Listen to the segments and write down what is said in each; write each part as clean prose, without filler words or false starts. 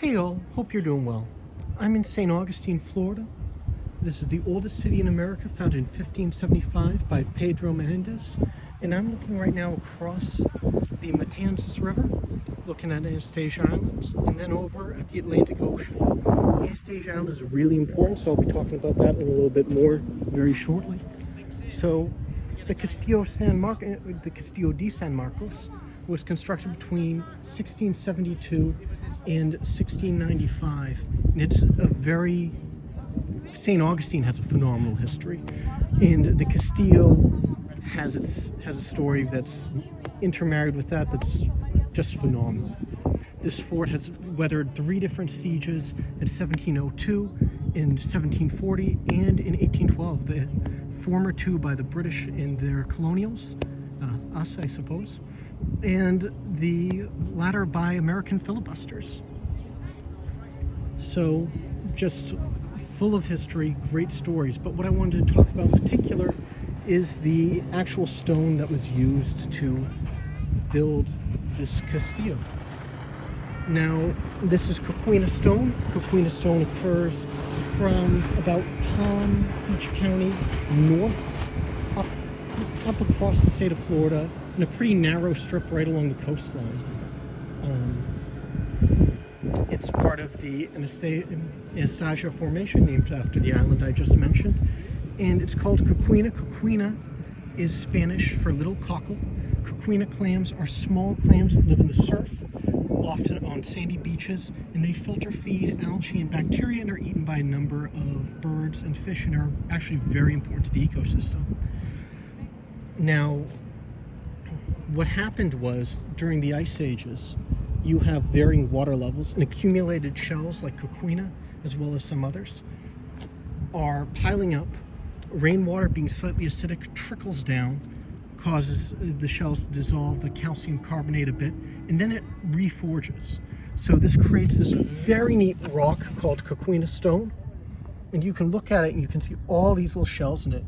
Hey all, hope you're doing well. I'm in Saint Augustine, Florida. This is the oldest city in America, founded in 1575 by Pedro Menendez. And I'm looking right now across the Matanzas River, looking at Anastasia Island, and then over at the Atlantic Ocean. Anastasia Island is really important, so I'll be talking about that in a little bit more very shortly. So, the Castillo de San Marcos was constructed between 1672 and 1695. And it's Saint Augustine has a phenomenal history. And the Castillo has a story that's intermarried with that's just phenomenal. This fort has weathered 3 different sieges in 1702, in 1740, and in 1812. The former 2 by the British in their colonials, us I suppose, and the latter by American filibusters. So just full of history, great stories. But what I wanted to talk about in particular is the actual stone that was used to build this Castillo. Now, this is Coquina stone. Coquina stone occurs from about Palm Beach County north up across the state of Florida in a pretty narrow strip right along the coastline. It's part of the Anastasia Formation, named after the island I just mentioned, and it's called Coquina. Coquina is Spanish for little cockle. Coquina clams are small clams that live in the surf, often on sandy beaches, and they filter feed algae and bacteria and are eaten by a number of birds and fish and are actually very important to the ecosystem. Now, what happened was, during the ice ages, you have varying water levels, and accumulated shells like Coquina, as well as some others, are piling up. Rainwater, being slightly acidic, trickles down, causes the shells to dissolve the calcium carbonate a bit, and then it reforges. So this creates this very neat rock called Coquina stone, and you can look at it and you can see all these little shells in it.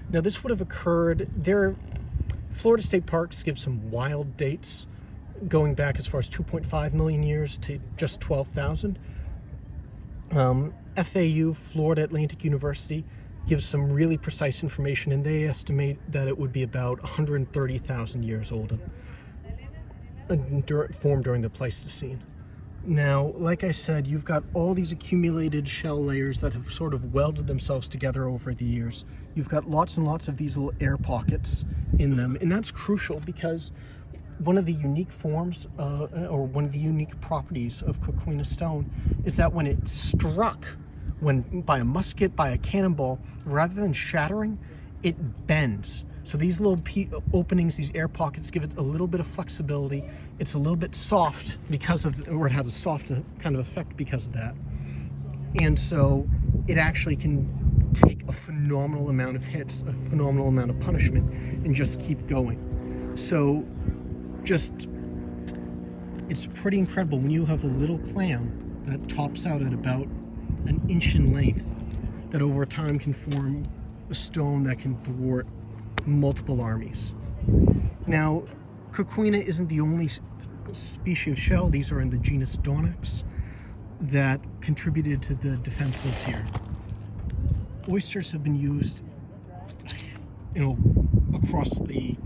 Now, this would have occurred Florida state parks give some wild dates, going back as far as 2.5 million years to just 12,000. FAU, Florida Atlantic University, gives some really precise information, and they estimate that it would be about 130,000 years old, formed during the Pleistocene. Now, like I said, you've got all these accumulated shell layers that have sort of welded themselves together over the years. You've got lots and lots of these little air pockets in them, and that's crucial because one of the unique forms, or one of the unique properties of Coquina stone is that when it's struck, by a musket, by a cannonball, rather than shattering, it bends. So these little openings, these air pockets, give it a little bit of flexibility. It's a little bit soft or it has a soft kind of effect because of that. And so it actually can take a phenomenal amount of hits, a phenomenal amount of punishment, and just keep going. So it's pretty incredible when you have a little clam that tops out at about an inch in length, that over time can form a stone that can thwart multiple armies. Now, Coquina isn't the only species of shell. These are in the genus Donax that contributed to the defenses here. Oysters have been used, across the,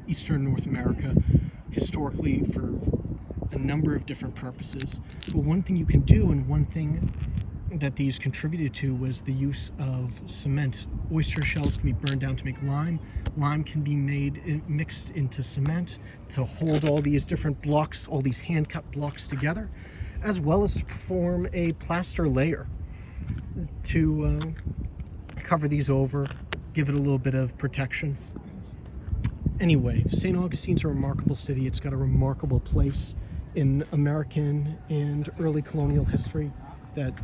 eastern North America historically for a number of different purposes. But one thing you can do, and one thing that these contributed to, was the use of cement. Oyster shells can be burned down to make lime. Lime can be mixed into cement to hold all these different blocks, all these hand-cut blocks together, as well as form a plaster layer to cover these over, give it a little bit of protection. Anyway, St. Augustine's a remarkable city. It's got a remarkable place in American and early colonial history that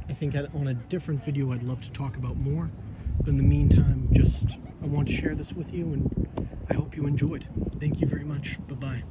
I think on a different video I'd love to talk about more. But in the meantime, I want to share this with you, and I hope you enjoyed. Thank you very much. Bye-bye.